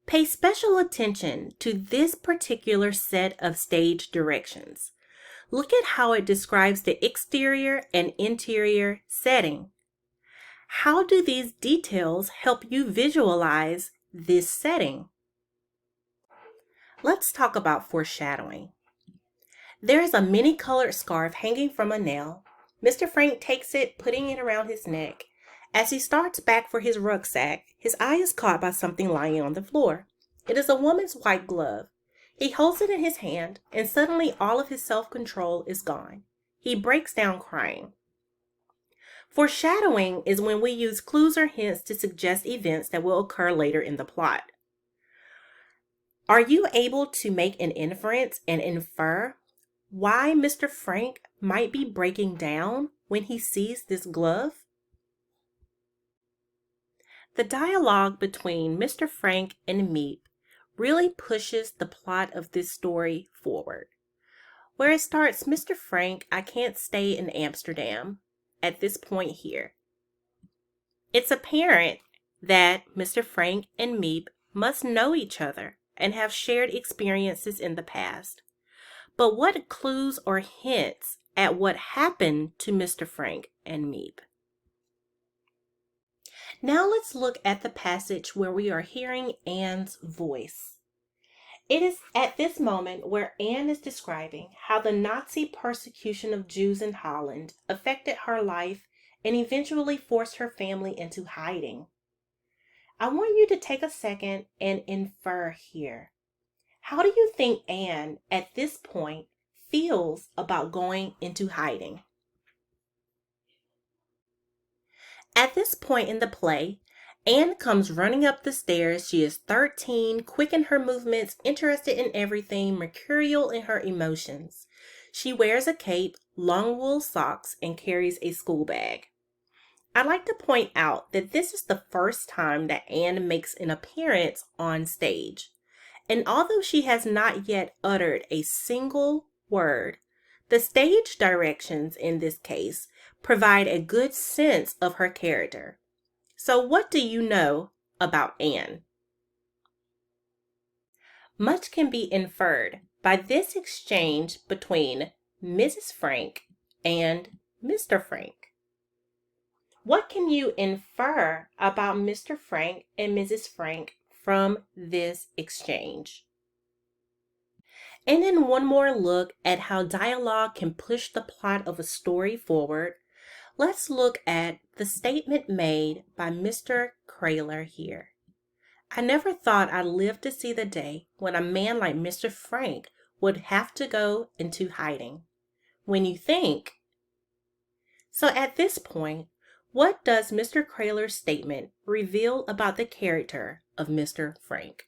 Pay special attention to this particular set of stage directions. Look at how it describes the exterior and interior setting. How do these details help you visualize this setting? Let's talk about foreshadowing. There is a many-colored scarf hanging from a nail. Mr. Frank takes it, putting it around his neck. As he starts back for his rucksack, his eye is caught by something lying on the floor. It is a woman's white glove. He holds it in his hand, and suddenly all of his self-control is gone. He breaks down crying. Foreshadowing is when we use clues or hints to suggest events that will occur later in the plot. Are you able to make an inference and infer why Mr. Frank might be breaking down when he sees this glove? The dialogue between Mr. Frank and Meep really pushes the plot of this story forward. Where it starts, Mr. Frank, I can't stay in Amsterdam, at this point here. It's apparent that Mr. Frank and Meep must know each other and have shared experiences in the past. But what clues or hints at what happened to Mr. Frank and Meep? Now let's look at the passage where we are hearing Anne's voice. It is at this moment where Anne is describing how the Nazi persecution of Jews in Holland affected her life and eventually forced her family into hiding. I want you to take a second and infer here. How do you think Anne, at this point, feels about going into hiding? At this point in the play, Anne comes running up the stairs. She is 13, quick in her movements, interested in everything, mercurial in her emotions. She wears a cape, long wool socks, and carries a school bag. I'd like to point out that this is the first time that Anne makes an appearance on stage. And although she has not yet uttered a single word, the stage directions in this case provide a good sense of her character. So what do you know about Anne? Much can be inferred by this exchange between Mrs. Frank and Mr. Frank. What can you infer about Mr. Frank and Mrs. Frank from this exchange? And then one more look at how dialogue can push the plot of a story forward. Let's look at the statement made by Mr. Kraler here. I never thought I'd live to see the day when a man like Mr. Frank would have to go into hiding. When you think. So at this point, what does Mr. Kraler's statement reveal about the character of Mr. Frank?